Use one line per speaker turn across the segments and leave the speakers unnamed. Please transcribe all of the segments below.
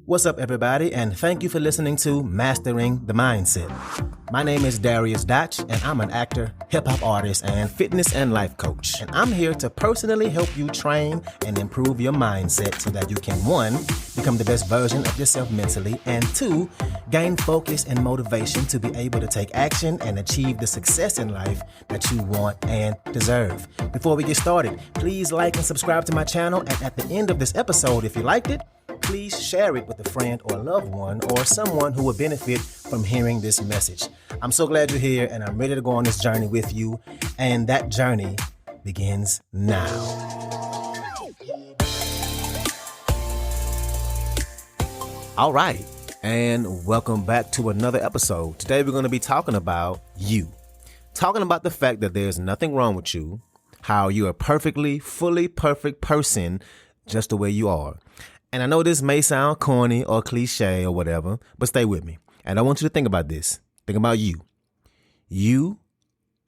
What's up, everybody, and thank you for listening to Mastering the Mindset. My name is Dariusdotch, and I'm an actor, hip-hop artist, and fitness and life coach. And I'm here to personally help you train and improve your mindset so that you can, 1, become the best version of yourself mentally, and 2, gain focus and motivation to be able to take action and achieve the success in life that you want and deserve. Before we get started, please like and subscribe to my channel, and at the end of this episode, if you liked it, please share it with a friend or loved one or someone who would benefit from hearing this message. I'm so glad you're here, and I'm ready to go on this journey with you, and that journey begins now. All right, and welcome back to another episode. Today we're going to be talking about you. Talking about the fact that there's nothing wrong with you, how you're a perfectly, fully perfect person just the way you are. And I know this may sound corny or cliche or whatever, but stay with me. And I want you to think about this. Think about you. You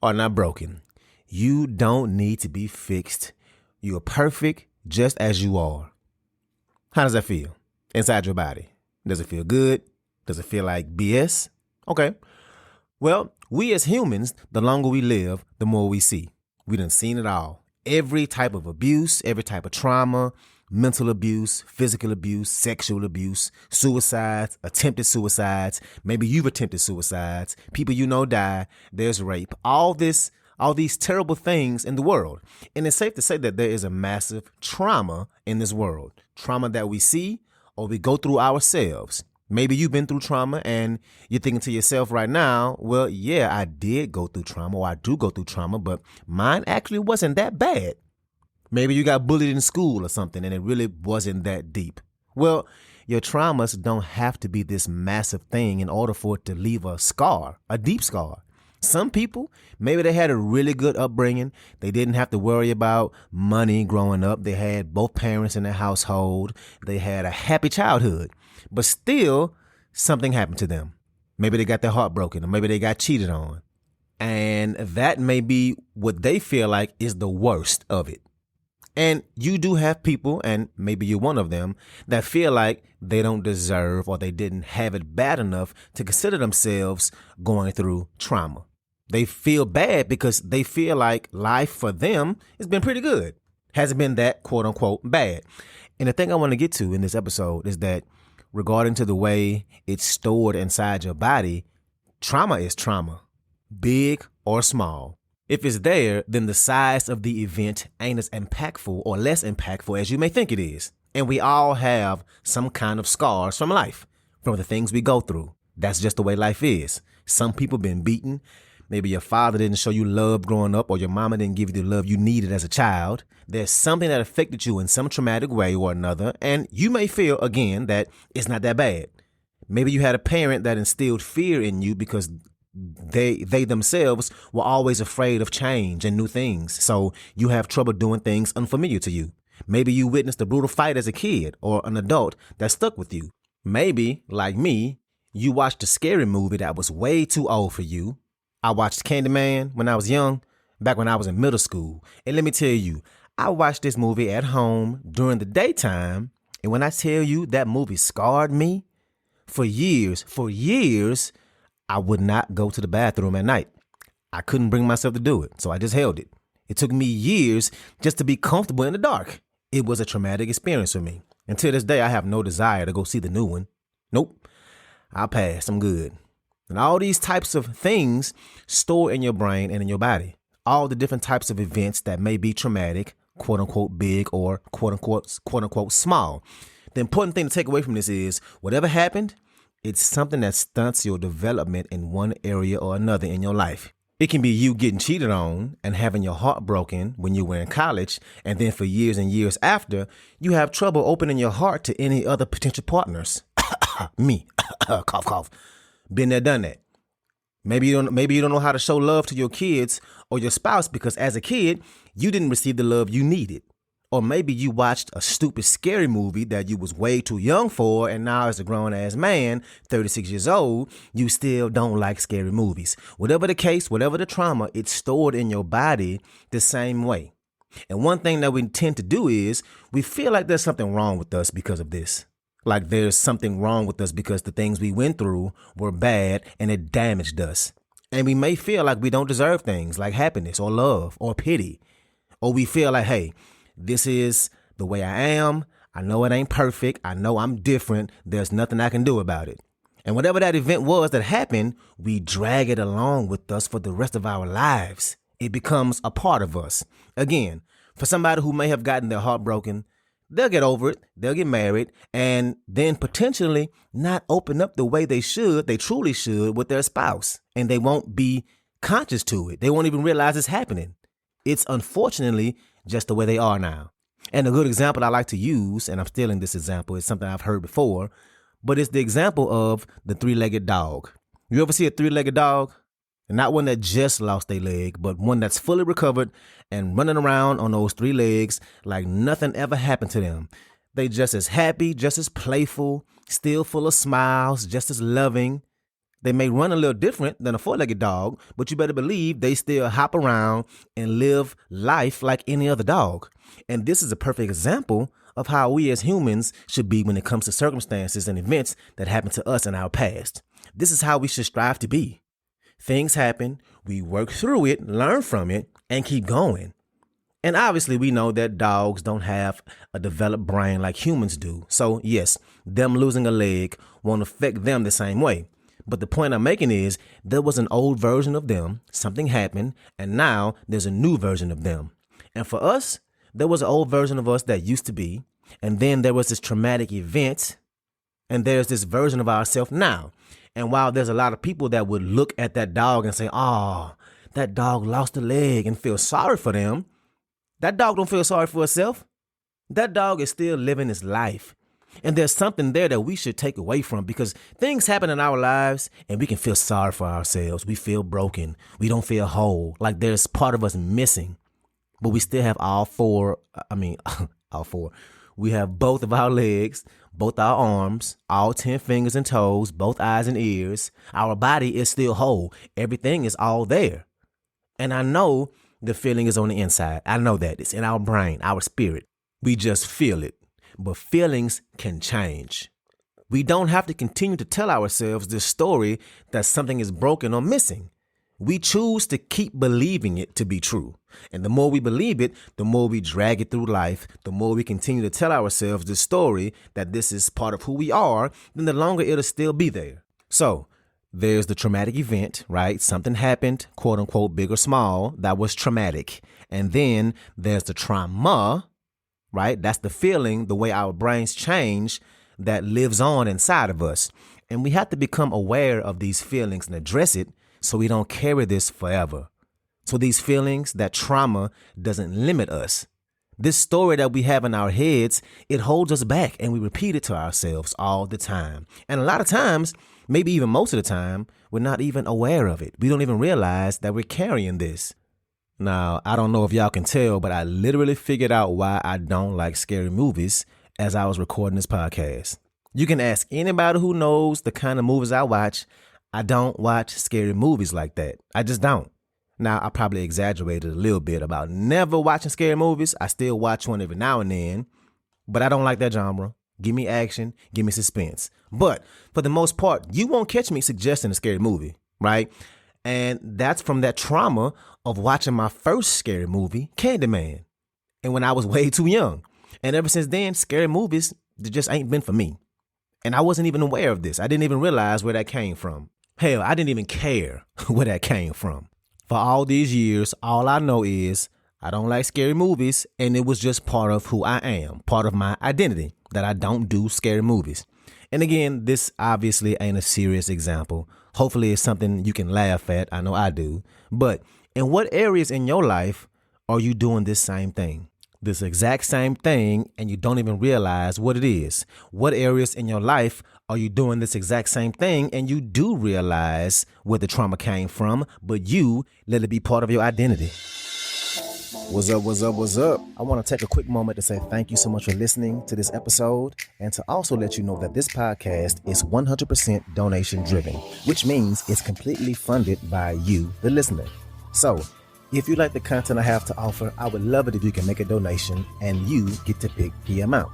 are not broken. You don't need to be fixed. You are perfect just as you are. How does that feel inside your body? Does it feel good? Does it feel like BS? Okay. Well, we as humans, the longer we live, the more we see. We done seen it all. Every type of abuse, every type of trauma, mental abuse, physical abuse, sexual abuse, suicides, attempted suicides. Maybe you've attempted suicides. People you know die. There's rape. All these terrible things in the world. And it's safe to say that there is a massive trauma in this world. Trauma that we see or we go through ourselves. Maybe you've been through trauma and you're thinking to yourself right now, well, yeah, I did go through trauma, or I do go through trauma, but mine actually wasn't that bad. Maybe you got bullied in school or something and it really wasn't that deep. Well, your traumas don't have to be this massive thing in order for it to leave a scar, a deep scar. Some people, maybe they had a really good upbringing. They didn't have to worry about money growing up. They had both parents in their household. They had a happy childhood, but still something happened to them. Maybe they got their heart broken, or maybe they got cheated on. And that may be what they feel like is the worst of it. And you do have people, and maybe you're one of them, that feel like they don't deserve or they didn't have it bad enough to consider themselves going through trauma. They feel bad because they feel like life for them has been pretty good. Hasn't been that quote unquote bad. And the thing I want to get to in this episode is that regarding to the way it's stored inside your body, trauma is trauma, big or small. If it's there, then the size of the event ain't as impactful or less impactful as you may think it is. And we all have some kind of scars from life, from the things we go through. That's just the way life is. Some people been beaten. Maybe your father didn't show you love growing up, or your mama didn't give you the love you needed as a child. There's something that affected you in some traumatic way or another, and you may feel, again, that it's not that bad. Maybe you had a parent that instilled fear in you because they themselves were always afraid of change and new things. So you have trouble doing things unfamiliar to you. Maybe you witnessed a brutal fight as a kid or an adult that stuck with you. Maybe, like me, you watched a scary movie that was way too old for you. I watched Candyman when I was young, back when I was in middle school. And let me tell you, I watched this movie at home during the daytime. And when I tell you that movie scarred me for years, I would not go to the bathroom at night. I couldn't bring myself to do it, so I just held it. It took me years just to be comfortable in the dark. It was a traumatic experience for me. And to this day, I have no desire to go see the new one. Nope. I'll pass. I'm good. And all these types of things store in your brain and in your body. All the different types of events that may be traumatic, quote unquote big, or quote unquote small. The important thing to take away from this is whatever happened, it's something that stunts your development in one area or another in your life. It can be you getting cheated on and having your heart broken when you were in college, and then for years and years after, you have trouble opening your heart to any other potential partners. Me, cough, cough. Been there, done that. Maybe you don't know how to show love to your kids or your spouse because as a kid, you didn't receive the love you needed. Or maybe you watched a stupid, scary movie that you was way too young for, and now as a grown-ass man, 36 years old, you still don't like scary movies. Whatever the case, whatever the trauma, it's stored in your body the same way. And one thing that we tend to do is we feel like there's something wrong with us because of this. Like there's something wrong with us because the things we went through were bad and it damaged us. And we may feel like we don't deserve things like happiness or love or pity. Or we feel like, hey, this is the way I am. I know it ain't perfect. I know I'm different. There's nothing I can do about it. And whatever that event was that happened, we drag it along with us for the rest of our lives. It becomes a part of us. Again, for somebody who may have gotten their heart broken, they'll get over it, they'll get married, and then potentially not open up the way they truly should with their spouse. And they won't be conscious to it. They won't even realize it's happening. It's unfortunately just the way they are now. And a good example I like to use, and I'm stealing this example, is something I've heard before, but it's the example of the three-legged dog. You ever see a three-legged dog? And not one that just lost their leg, but one that's fully recovered and running around on those three legs like nothing ever happened to them. They just as happy, just as playful, still full of smiles, just as loving. They may run a little different than a four-legged dog, but you better believe they still hop around and live life like any other dog. And this is a perfect example of how we as humans should be when it comes to circumstances and events that happen to us in our past. This is how we should strive to be. Things happen, we work through it, learn from it, and keep going. And obviously we know that dogs don't have a developed brain like humans do. So yes, them losing a leg won't affect them the same way. But the point I'm making is there was an old version of them, something happened, and now there's a new version of them. And for us, there was an old version of us that used to be, and then there was this traumatic event, and there's this version of ourselves now. And while there's a lot of people that would look at that dog and say, oh, that dog lost a leg and feel sorry for them, that dog don't feel sorry for itself. That dog is still living his life. And there's something there that we should take away from, because things happen in our lives and we can feel sorry for ourselves. We feel broken. We don't feel whole, like there's part of us missing. But we still have all four. We have both of our legs, both our arms, all 10 fingers and toes, both eyes and ears. Our body is still whole. Everything is all there. And I know the feeling is on the inside. I know that. It's in our brain, our spirit. We just feel it. But feelings can change. We don't have to continue to tell ourselves this story that something is broken or missing. We choose to keep believing it to be true. And the more we believe it, the more we drag it through life, the more we continue to tell ourselves this story that this is part of who we are, then the longer it'll still be there. So there's the traumatic event, right? Something happened, quote unquote, big or small, that was traumatic. And then there's the trauma, right? That's the feeling, the way our brains change that lives on inside of us. And we have to become aware of these feelings and address it so we don't carry this forever. So these feelings, that trauma doesn't limit us. This story that we have in our heads, it holds us back and we repeat it to ourselves all the time. And a lot of times, maybe even most of the time, we're not even aware of it. We don't even realize that we're carrying this. Now, I don't know if y'all can tell, but I literally figured out why I don't like scary movies as I was recording this podcast. You can ask anybody who knows the kind of movies I watch. I don't watch scary movies like that. I just don't. Now, I probably exaggerated a little bit about never watching scary movies. I still watch one every now and then, but I don't like that genre. Give me action, give me suspense. But for the most part, you won't catch me suggesting a scary movie, right? And that's from that trauma of watching my first scary movie, Candyman. And when I was way too young. And ever since then, scary movies, they just ain't been for me. And I wasn't even aware of this. I didn't even realize where that came from. Hell, I didn't even care where that came from. For all these years, all I know is I don't like scary movies, and it was just part of who I am, part of my identity, that I don't do scary movies. And again, this obviously ain't a serious example. Hopefully it's something you can laugh at. I know I do. But in what areas in your life are you doing this same thing? This exact same thing, and you don't even realize what it is. What areas in your life are you doing this exact same thing, and you do realize where the trauma came from, but you let it be part of your identity? What's up, what's up, what's up? I want to take a quick moment to say thank you so much for listening to this episode, and to also let you know that this podcast is 100% donation driven, which means it's completely funded by you, the listener. So If you like the content I have to offer, I would love it if you can make a donation and you get to pick the amount.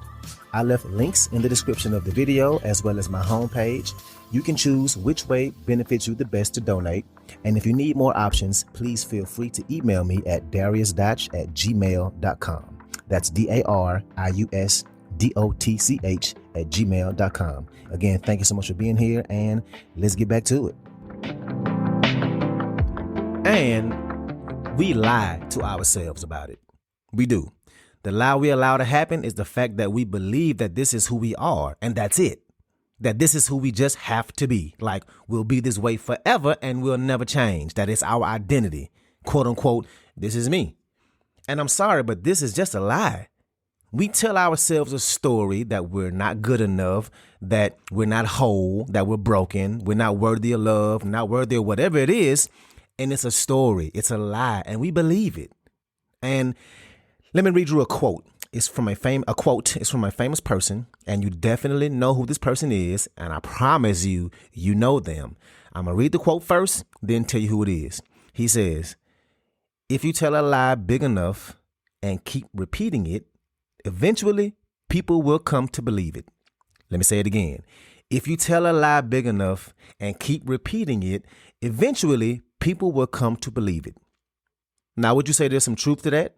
I left links in the description of the video as well as my homepage. You can choose which way benefits you the best to donate. And if you need more options, please feel free to email me at dariusdotch@gmail.com. That's dariusdotch@gmail.com. Again, thank you so much for being here, and let's get back to it. And we lie to ourselves about it. We do. The lie we allow to happen is the fact that we believe that this is who we are, and that's it. That this is who we just have to be. Like, we'll be this way forever and we'll never change. That it's our identity. Quote unquote, this is me. And I'm sorry, but this is just a lie. We tell ourselves a story that we're not good enough, that we're not whole, that we're broken, we're not worthy of love, not worthy of whatever it is. And it's a story. It's a lie. And we believe it. And let me read you a quote. It's from a famous person, and you definitely know who this person is, and I promise you, you know them. I'm going to read the quote first, then tell you who it is. He says, "If you tell a lie big enough and keep repeating it, eventually people will come to believe it." Let me say it again. If you tell a lie big enough and keep repeating it, eventually people will come to believe it. Now, would you say there's some truth to that?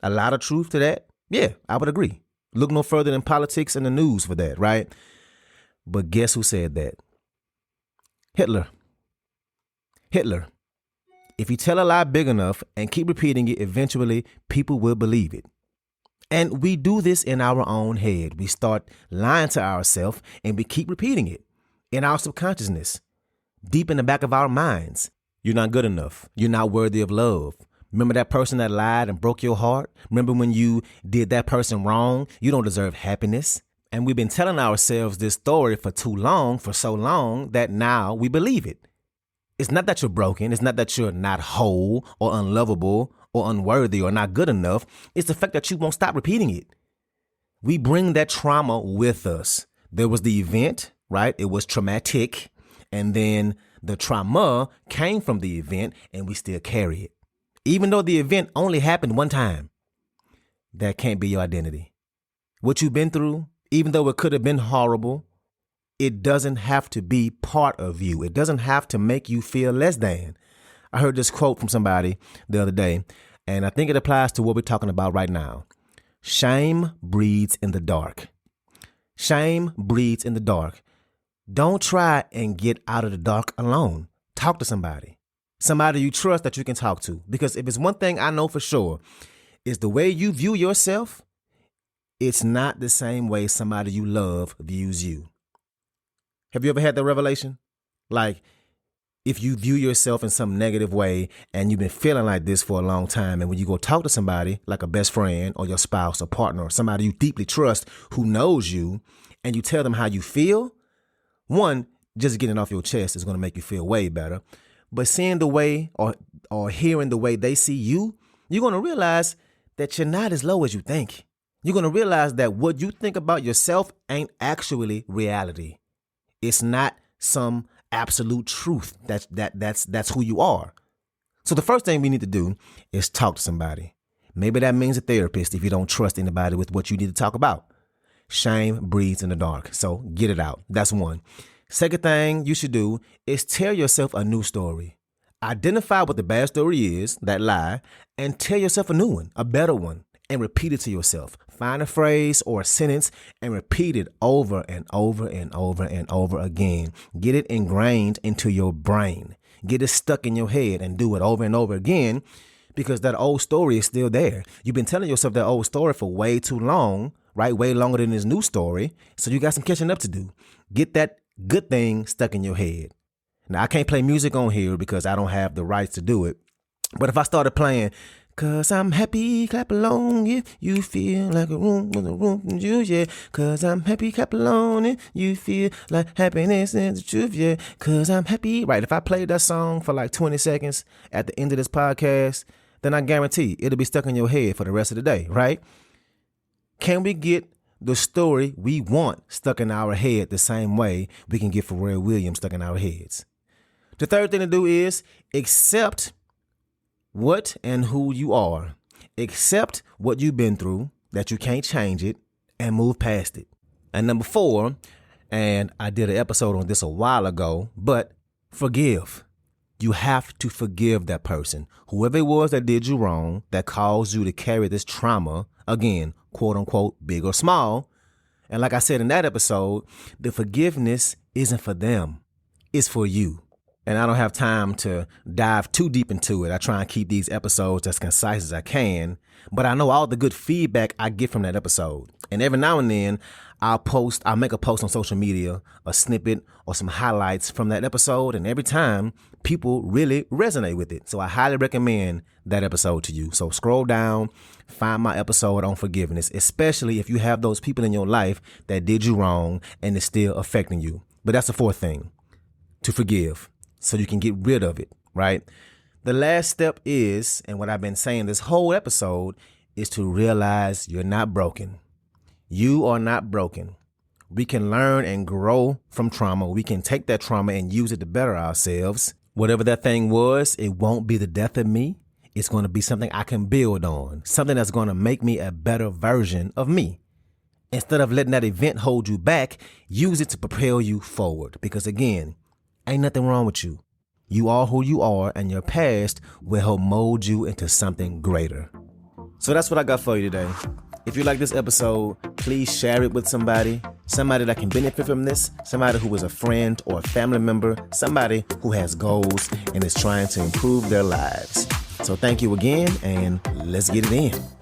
A lot of truth to that? Yeah, I would agree. Look no further than politics and the news for that, right? But guess who said that? Hitler. If you tell a lie big enough and keep repeating it, eventually people will believe it. And we do this in our own head. We start lying to ourselves and we keep repeating it in our subconsciousness, deep in the back of our minds. You're not good enough. You're not worthy of love. Remember that person that lied and broke your heart? Remember when you did that person wrong? You don't deserve happiness. And we've been telling ourselves this story for so long that now we believe it. It's not that you're broken. It's not that you're not whole or unlovable or unworthy or not good enough. It's the fact that you won't stop repeating it. We bring that trauma with us. There was the event, right? It was traumatic. And then the trauma came from the event and we still carry it. Even though the event only happened one time, that can't be your identity. What you've been through, even though it could have been horrible, it doesn't have to be part of you. It doesn't have to make you feel less than. I heard this quote from somebody the other day, and I think it applies to what we're talking about right now. Shame breeds in the dark. Shame breeds in the dark. Don't try and get out of the dark alone. Talk to somebody. Somebody you trust that you can talk to. Because if it's one thing I know for sure, is the way you view yourself, it's not the same way somebody you love views you. Have you ever had that revelation? Like, if you view yourself in some negative way and you've been feeling like this for a long time, and when you go talk to somebody like a best friend or your spouse or partner or somebody you deeply trust who knows you, and you tell them how you feel, one, just getting it off your chest is going to make you feel way better. But seeing the way or hearing the way they see you, you're going to realize that you're not as low as you think. You're going to realize that what you think about yourself ain't actually reality. It's not some absolute truth. That's who you are. So the first thing we need to do is talk to somebody. Maybe that means a therapist if you don't trust anybody with what you need to talk about. Shame breeds in the dark. So get it out. That's one. Second thing you should do is tell yourself a new story. Identify what the bad story is, that lie, and tell yourself a new one, a better one, and repeat it to yourself. Find a phrase or a sentence and repeat it over and over and over and over again. Get it ingrained into your brain. Get it stuck in your head and do it over and over again, because that old story is still there. You've been telling yourself that old story for way too long, right? Way longer than this new story. So you got some catching up to do. Get that good thing stuck in your head. Now, I can't play music on here because I don't have the rights to do it. But if I started playing, 'cause I'm happy, clap along if you feel like a room with a room from you, yeah. 'Cause I'm happy, clap along if you feel like happiness is the truth, yeah. 'Cause I'm happy. Right, if I played that song for like 20 seconds at the end of this podcast, then I guarantee it'll be stuck in your head for the rest of the day, right? Can we get the story we want stuck in our head the same way we can get Pharrell Williams stuck in our heads? The third thing to do is accept what and who you are. Accept what you've been through, that you can't change it, and move past it. And number 4, and I did an episode on this a while ago, but forgive. You have to forgive that person, whoever it was that did you wrong, that caused you to carry this trauma, again, quote unquote, big or small. And like I said in that episode, the forgiveness isn't for them, it's for you. And I don't have time to dive too deep into it. I try and keep these episodes as concise as I can, but I know all the good feedback I get from that episode. And every now and then I'll make a post on social media, a snippet or some highlights from that episode. And every time people really resonate with it. So I highly recommend that episode to you. So scroll down, find my episode on forgiveness, especially if you have those people in your life that did you wrong and it's still affecting you. But that's the 4th thing, to forgive, so you can get rid of it, right? The last step is, and what I've been saying this whole episode, is to realize you're not broken. You are not broken. We can learn and grow from trauma. We can take that trauma and use it to better ourselves. Whatever that thing was, it won't be the death of me. It's going to be something I can build on, something that's going to make me a better version of me. Instead of letting that event hold you back, use it to propel you forward. Because again, ain't nothing wrong with you. You are who you are, and your past will help mold you into something greater. So that's what I got for you today. If you like this episode, please share it with somebody that can benefit from this, somebody who is a friend or a family member, somebody who has goals and is trying to improve their lives. So thank you again, and let's get it in.